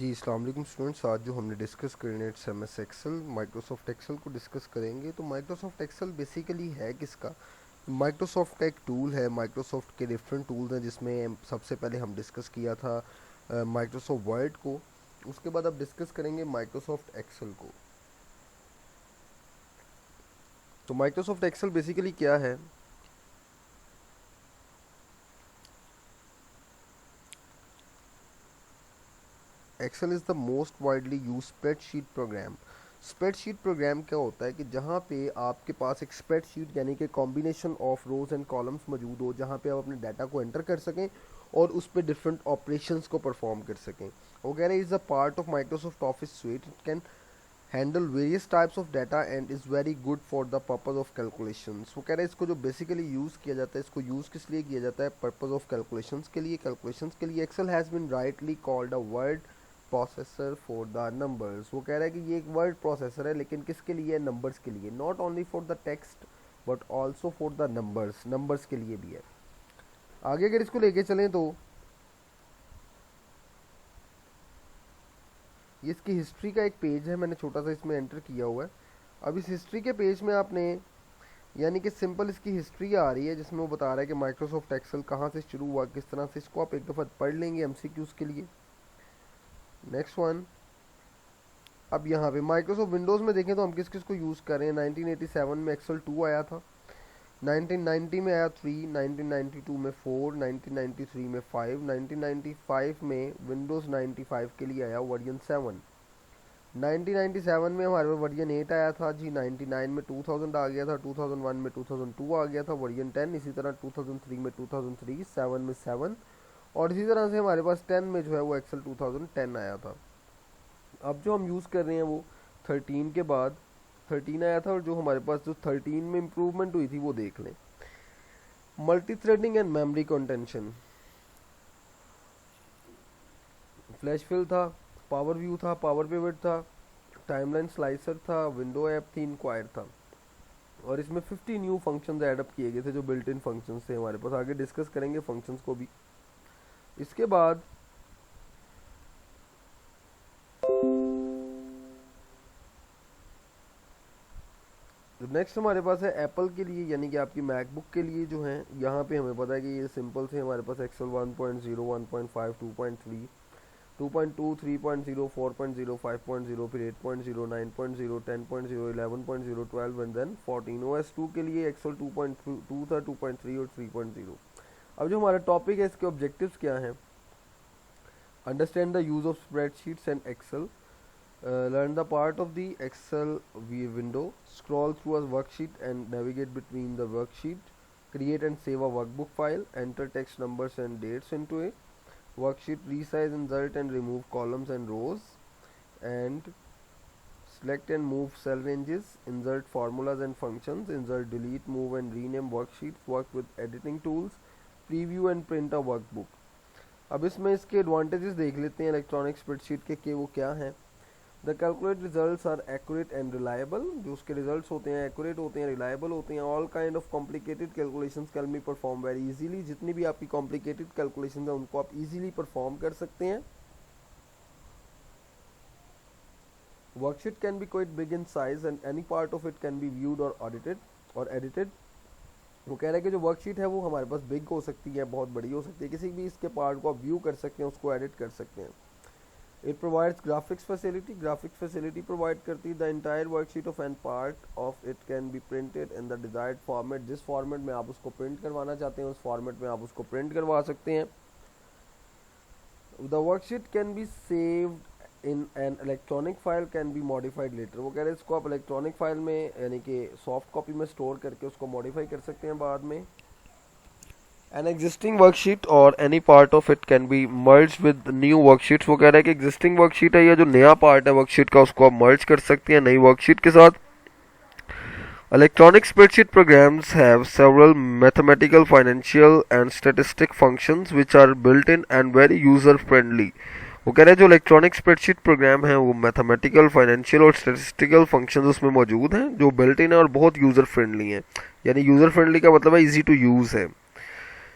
जी अस्सलाम वालेकुम स्टूडेंट्स। आज जो हमने डिस्कस करना है M S Excel, Microsoft Excel को डिस्कस करेंगे। तो माइक्रोसॉफ्ट एक्सेल बेसिकली है किसका? माइक्रोसॉफ्ट का एक टूल है। माइक्रोसॉफ्ट के डिफरेंट टूल्स हैं जिसमें सबसे पहले हम डिस्कस किया था माइक्रोसॉफ्ट वर्ड को। उसके बाद अब डिस्कस करेंगे माइक्रोसॉफ्ट एक्सेल को। तो माइक्रोसॉफ्ट एक्सेल बेसिकली क्या है? Excel is the most widely use spreadsheet program. Spreadsheet program क्या होता है कि जहाँ पे आपके पास एक स्प्रेडशीट यानी कि combination of rows and columns मौजूद हो, जहाँ पे आप अपने डाटा को एंटर कर सकें और उस पर डिफरेंट ऑपरेशंस को परफॉर्म कर सकें। वो कह रहे हैं is a part of Microsoft office sweet. It can handle various types of data and is very good for the purpose of calculations. वो कह रहे हैं इसको जो बेसिकली यूज़ किया जाता है, इसको यूज़ किस लिए किया जाता है? पर्पज ऑफ कैलकुलेशंस के लिए। कैलकुलेशंस के लिए Excel has been rightly called a word processor for the numbers. वो कह रहा है कि ये एक वर्ड प्रोसेसर है, लेकिन किसके लिए? नंबर्स के लिए। Not only for the text but also for the numbers, numbers के लिए भी है। आगे अगर इसको लेके चलें तो ये इसकी हिस्ट्री का एक पेज है, मैंने छोटा सा इसमें एंटर किया हुआ है। अब इस हिस्ट्री के पेज में आपने यानी कि सिंपल इसकी हिस्ट्री आ रही है जिसमें वो बता रहा है कि माइक्रोसॉफ्ट एक्सेल कहाँ से शुरू हुआ, किस तरह से। इसको आप एक दफ़ा पढ़ लेंगे एमसीक्यूज़ के लिए। नेक्स्ट वन, अब यहाँ पे माइक्रोसॉफ्ट विंडोज़ में देखें तो हम किस किस को यूज़ कर रहे हैं। 1987 में एक्सेल 2 आया था, 1990 में आया 3, 1992 में 4, 1993 में 5, 1995 में विंडोज़ 95 के लिए आया वर्जन 7, 1997 में हमारे पास वर्जन 8 आया था जी। 99 में 2000 आ गया था, 2001 में 2002 आ गया था वर्जन 10, इसी तरह 2003 में 2003, 7 में 7, और इसी तरह से हमारे पास 10 में जो है वो एक्सेल 2010 आया था। अब जो हम यूज़ कर रहे हैं वो 13 के बाद 13 आया था, और जो हमारे पास जो 13 में इम्प्रूवमेंट हुई थी वो देख लें। Multi threading and memory contention, flash fill था, पावर व्यू था, पावर पिवट था, टाइमलाइन स्लाइसर था, विंडो ऐप थी, इंक्वायर था, और इसमें 50 न्यू फंक्शंस ऐड अप किए गए थे जो बिल्ट इन फंक्शंस थे हमारे पास। आगे डिस्कस करेंगे फंक्शंस को भी। इसके बाद नेक्स्ट हमारे पास है एप्पल के लिए, यानी कि आपकी मैकबुक के लिए जो है। यहाँ पे हमें पता है कि ये सिंपल से हमारे पास एक्सेल 1.0, 1.5, 2.3, 2.2, 3.0, 4.0, 5.0, फिर 8.0, 9.0, 10.0, 11.0, 12 एंड देन 14। OS 2 के लिए एक्सेल 2.2 था, 2.3 और 3.0। अब जो हमारा टॉपिक है इसके ऑब्जेक्टिव्स क्या हैं? Understand the use of spreadsheets and Excel, learn the part of the Excel window, scroll through a worksheet and navigate between the worksheet, create and save a workbook file, enter text, numbers and dates into a worksheet, resize, insert and remove columns and rows, and select and move cell ranges, insert formulas and functions, insert, delete, move and rename worksheets, work with editing tools, preview and print a workbook। अब इसमें इसके advantages देख लेते हैं electronic spreadsheet के वो क्या हैं। The calculate results are accurate and reliable, जो उसके रिजल्ट्स होते हैं एक्यूरेट होते हैं, रिलायबल होते हैं। All kind of complicated calculations can be perform very easily, जितनी भी आपकी कॉम्प्लिकेटेड कैलकुलेशंस हैं उनको आप इजीली परफॉर्म कर सकते हैं। Worksheet can be quite big in size and any part of it can be viewed और एडिटेड। वो कह रहे हैं कि जो वर्कशीट है वो हमारे पास बिग हो सकती है, बहुत बड़ी हो सकती है, किसी भी इसके पार्ट को आप व्यू कर सकते हैं, उसको एडिट कर सकते हैं। It provides graphics facility. Graphics facility provide करती the entire worksheet of and part of it can be printed in the desired format। जिस फॉर्मेट में आप उसको प्रिंट करवाना चाहते हैं उस फॉर्मेट में आप उसको प्रिंट करवा सकते हैं। The worksheet can be saved in an electronic file, can be modified later। वो कह रहे हैं इसको आप इलेक्ट्रॉनिक फाइल में यानी कि सॉफ्ट कॉपी में स्टोर करके उसको मॉडिफाई कर सकते हैं बाद में। An existing worksheet or any part of it can be merged with new worksheets। वो कह रहा है कि existing worksheet है या जो नया part है worksheet का उसको आप merge कर सकते हैं नई worksheet के साथ। Electronic spreadsheet programs have several mathematical, financial and statistic functions which are built in and very user friendly। वो कह रहे हैं जो इलेक्ट्रॉनिक स्प्रेडशीट प्रोग्राम है वो मैथमेटिकल, फाइनेंशियल और स्टेटिस्टिकल फंक्शंस उसमें मौजूद हैं जो बिल्ट इन है और बहुत यूज़र फ्रेंडली हैं। यानी यूज़र फ्रेंडली का मतलब है इजी टू यूज़ है।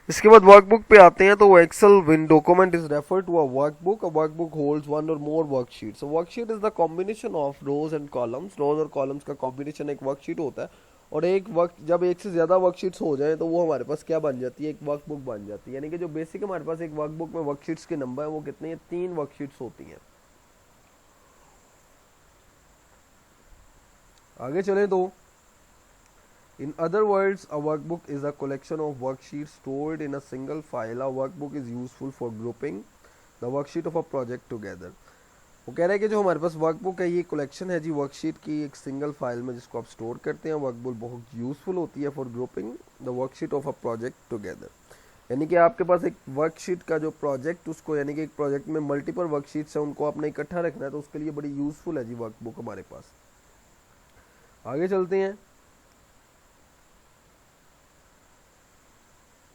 इसके बाद वर्कबुक पे आते हैं, तो Excel win document is refer to a workbook. A workbook holds one और more worksheet. So worksheet is the combination of rows and columns. Rows और कॉलम्स का कॉम्बिनेशन एक वर्कशीट होता है, और एक वर्क जब एक से ज़्यादा वर्कशीट्स हो जाए तो वो हमारे पास क्या बन जाती है, एक वर्कबुक बन जाती है। यानी कि जो बेसिक हमारे पास एक वर्कबुक में वर्कशीट्स के नंबर है वो कितने हैं, 3 वर्कशीट्स होती हैं। आगे चलें तो in other words, a workbook is a collection of worksheets stored in a single file. A workbook is useful for grouping the worksheet of a project together. वो कह रहा है कि जो हमारे पास वर्कबुक है ये कलेक्शन है जी वर्कशीट की एक सिंगल फाइल में जिसको आप स्टोर करते हैं। वर्कबुक बहुत यूजफुल होती है for grouping the worksheet of a project together. यानी कि आपके पास एक वर्कशीट का जो प्रोजेक्ट उसको, यानी कि एक प्रोजेक्ट में मल्टीपल वर्कशीट्स हैं उनको आपने इकट्ठा रखना है, तो उसके लिए बड़ी यूजफुल है जी वर्कबुक हमारे पास। आगे चलते हैं।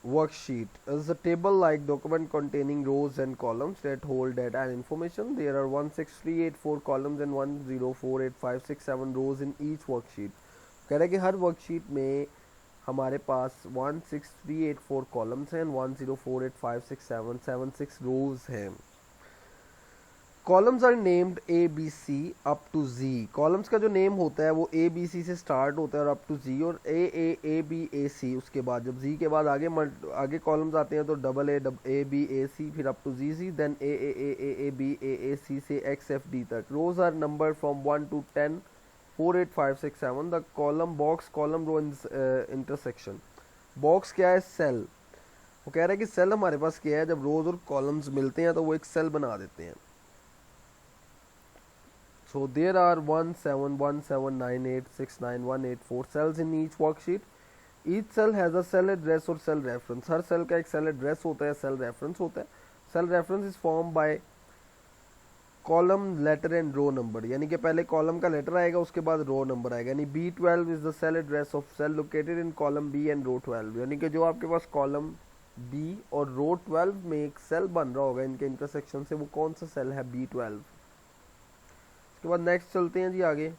Worksheet is a table-like document containing rows and columns that hold data and information. There are 16384 columns and 1048567 rows in each worksheet. कह रहा है कि हर वर्कशीट में हमारे पास 16384 कॉलम्स हैं, 104856776 रोज हैं। Columns are named A B C up to G. Columns का जो नेम होता है वो ए बी सी से स्टार्ट होता है और अप टू जी, और ए बी ए सी, उसके बाद जब जी के बाद आगे कॉलम्स आते हैं तो double A B A C, फिर up to G C, then A B A C से एक्स एफ डी तक। Rows are number from 1 to 10, 4 8 5 6 7। The column box column row intersection. Box क्या है, सेल। वो कह रहा है कि सेल हमारे पास क्या है, जब रोज और कॉलम्स मिलते हैं तो वो एक सेल बना देते हैं। So there are 1717986918 cells in each worksheet. Each cell has a cell address or cell reference. हर सेल का एक सेल एड्रेस होता है, सेल रेफरेंस होता है। Cell reference is form by column letter and row number. यानी कि पहले कॉलम का लेटर आएगा उसके बाद रो नंबर आएगा। यानी B12 is the cell address of cell located in column B and row 12। यानी कि जो आपके पास कॉलम बी और रो 12 में एक सेल बन रहा होगा इनके इंटरसेक्शन से, वो कौन सा सेल है, B12। उसके बाद नेक्स्ट चलते हैं जी आगे।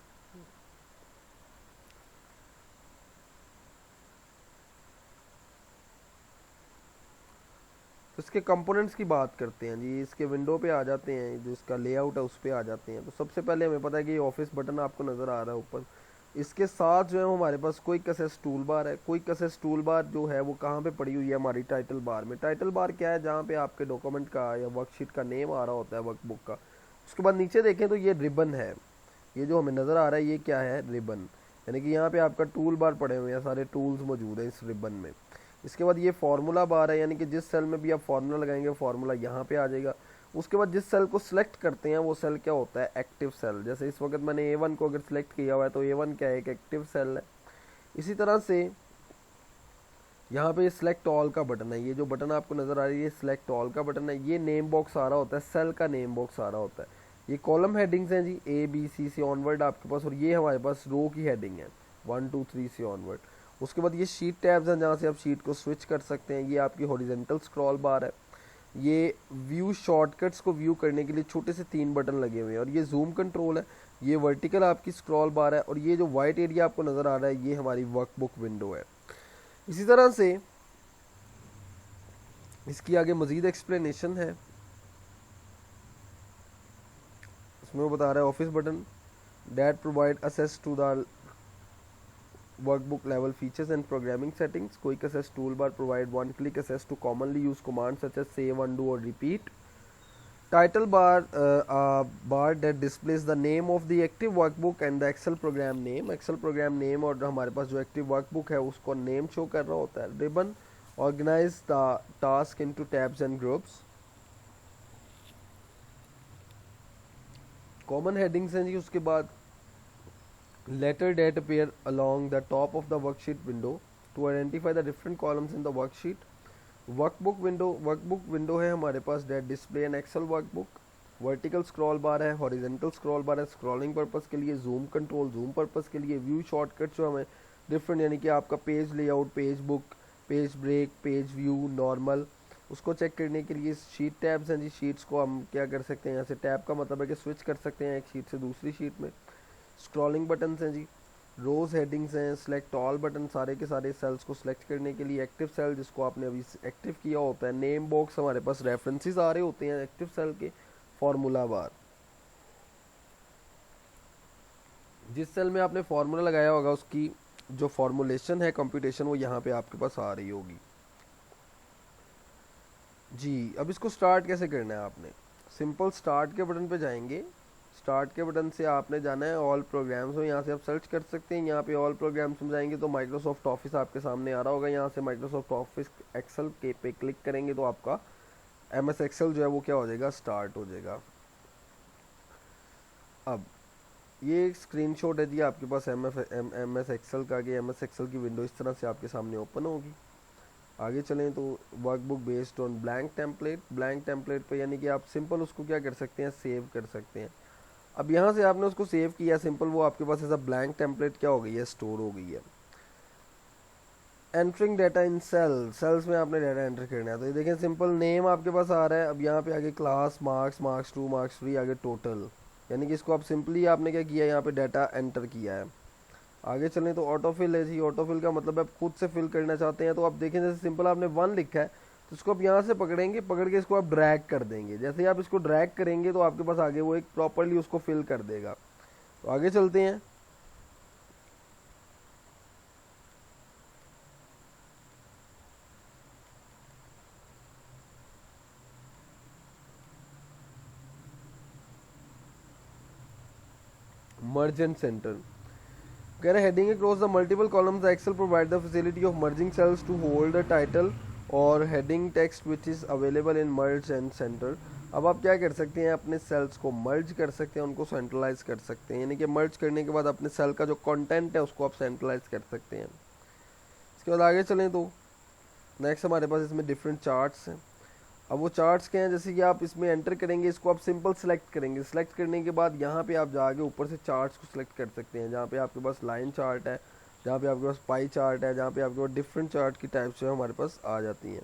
तो इसके कंपोनेंट्स की बात करते हैं जी। इसके विंडो पे आ जाते हैं, जो इसका लेआउट है उस पे आ जाते हैं। तो सबसे पहले हमें पता है कि ये ऑफिस बटन आपको नज़र आ रहा है ऊपर। इसके साथ जो है हमारे पास क्विक एक्सेस टूल बार है। क्विक एक्सेस टूल बार जो है वो कहाँ पे पड़ी हुई है, हमारी टाइटल बार में। टाइटल बार क्या है, जहाँ पे आपके डॉक्यूमेंट का या वर्कशीट का नेम आ रहा होता है वर्कबुक का। उसके बाद नीचे देखें तो ये रिबन है, ये जो हमें नज़र आ रहा है ये क्या है, रिबन। यानी कि यहाँ पे आपका टूल बार पड़े हुए हैं, सारे टूल्स मौजूद हैं इस रिबन में। इसके बाद ये फार्मूला बार है, यानी कि जिस सेल में भी आप फार्मूला लगाएंगे फार्मूला यहाँ पे आ जाएगा। उसके बाद जिस सेल को सिलेक्ट करते हैं वो सेल क्या होता है, एक्टिव सेल। जैसे इस वक्त मैंने A1 को अगर सिलेक्ट किया हुआ है तो A1 क्या है, एक एक्टिव सेल है। इसी तरह से यहाँ पे सिलेक्ट ऑल का बटन है, ये जो बटन आपको नज़र आ रही है सिलेक्ट ऑल का बटन है। ये नेम बॉक्स आ रहा होता है, सेल का नेम बॉक्स आ रहा होता है। ये कॉलम हेडिंग्स हैं जी, A B C से ऑनवर्ड आपके पास, और ये हमारे पास रो की हेडिंग है 1 2 3 से ऑनवर्ड। उसके बाद ये शीट टैब्स हैं जहाँ से आप शीट को स्विच कर सकते हैं। ये आपकी हॉरिजेंटल स्क्रॉल बार है। ये व्यू शॉर्टकट्स को व्यू करने के लिए छोटे से 3 बटन लगे हुए हैं, और ये जूम कंट्रोल है। ये वर्टिकल आपकी स्क्रॉल बार है, और ये जो वाइट एरिया आपको नज़र आ रहा है ये हमारी वर्कबुक विंडो है। इसी तरह से इसकी आगे मज़ीद एक्सप्लेनेशन है। इसमें वो बता रहा है office button that provide access to the workbook level features and programming settings. Quick access toolbar provide one click access to commonly used commands such as save, undo or repeat. Title bar bar that displays the name of the active workbook and the Excel program name. Excel program name और हमारे पास जो active workbook है उसको name show कर रहा होता है। Ribbon organize the task into tabs and groups. Common headings हैं जी। उसके बाद letter that appear along the top of the worksheet window to identify the different columns in the worksheet. Workbook window है हमारे पास that display an Excel workbook. Vertical scroll bar है, horizontal scroll bar है scrolling purpose के लिए, zoom control zoom purpose के लिए, view shortcut जो हमें डिफरेंट, यानी कि आपका page layout, page book, page break, page view, normal, उसको चेक करने के लिए शीट टैब्स हैं जी। शीट्स को हम क्या कर सकते हैं, यहाँ से टैब का मतलब है कि स्विच कर सकते हैं एक शीट से दूसरी शीट में। स्क्रॉलिंग बटन हैं जी। रोज हेडिंग्स हैं, सिलेक्ट ऑल बटन, सारे के सारे सेल्स को सिलेक्ट करने के लिए, एक्टिव सेल जिसको आपने अभी एक्टिव किया होता है, नेम बॉक्स हमारे पास रेफरेंसेस आ रहे होते हैं एक्टिव सेल के, फार्मूला बार, जिस सेल में आपने फार्मूला लगाया होगा उसकी जो फॉर्मुलेशन है कंप्यूटेशन वो यहाँ पे आपके पास आ रही होगी जी। अब इसको स्टार्ट कैसे करना है, आपने सिंपल स्टार्ट के बटन पे जाएंगे, स्टार्ट के बटन से आपने जाना है ऑल प्रोग्राम्स में, यहाँ से आप सर्च कर सकते हैं, यहाँ पे ऑल प्रोग्राम्स में जाएंगे तो माइक्रोसॉफ्ट ऑफिस आपके सामने आ रहा होगा, यहाँ से माइक्रोसॉफ्ट ऑफिस एक्सेल के पे क्लिक करेंगे तो आपका MS एक्सेल जो है वो क्या हो जाएगा, स्टार्ट हो जाएगा। अब ये एक स्क्रीनशॉट है जी आपके पास MS एक्सेल का, कि MS एक्सेल की विंडो इस तरह से आपके सामने ओपन होगी। आगे चलें तो workbook based on blank template, blank template पे यानी कि आप सिंपल उसको क्या कर सकते हैं, सेव कर सकते हैं। अब यहाँ से आपने उसको सेव किया सिंपल, वो आपके पास ऐसा ब्लैंक टेम्पलेट क्या हो गई है, स्टोर हो गई है। Entering data in cell, cells में आपने डाटा एंटर करना है, तो ये देखें सिंपल नेम आपके पास आ रहा है। अब यहाँ पे आगे क्लास, मार्क्स, मार्क्स 2, मार्क्स 3, आगे टोटल, यानी कि इसको आप सिंपली आपने क्या किया, यहाँ पे डाटा एंटर किया है। आगे चलें तो ऑटो फिल है जी, ऑटो फिल का मतलब आप खुद से फिल करना चाहते हैं, तो आप देखें जैसे सिंपल आपने 1 लिखा है तो इसको आप यहाँ से पकड़ेंगे, पकड़ के इसको आप ड्रैग कर देंगे, जैसे ही आप इसको ड्रैग करेंगे तो आपके पास आगे वो एक प्रॉपरली उसको फिल कर देगा। तो आगे चलते हैं। मर्ज एंड सेंटर कह रहे heading across the multiple columns Excel provide the facility of merging cells to hold the title और heading text which is available in merge and centre. अब आप क्या कर सकते हैं, अपने सेल्स को मर्ज कर सकते हैं, उनको सेंट्रलाइज कर सकते हैं, यानी कि मर्ज करने के बाद अपने सेल का जो कंटेंट है उसको आप सेंट्रलाइज कर सकते हैं। इसके बाद आगे चलें तो नेक्स्ट हमारे पास इसमें डिफरेंट चार्ट्स हैं। अब वो चार्ट्स क्या हैं, जैसे कि आप इसमें एंटर करेंगे, इसको आप सिंपल सेलेक्ट करेंगे, सेलेक्ट करने के बाद यहाँ पे आप जाके ऊपर से चार्ट्स को सिलेक्ट कर सकते हैं, जहाँ पे आपके पास लाइन चार्ट है, जहाँ पे आपके पास पाई चार्ट है, जहाँ पे आपके पास डिफरेंट चार्ट की टाइप्स जो है हमारे पास आ जाती हैं।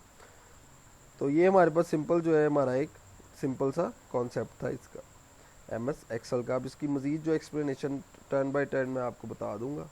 तो ये हमारे पास सिंपल जो है हमारा एक सिंपल सा कॉन्सेप्ट था इसका MS एक्सेल का। अब इसकी मज़ीद जो एक्सप्लेनेशन टर्न बाय टर्न मैं आपको बता दूंगा।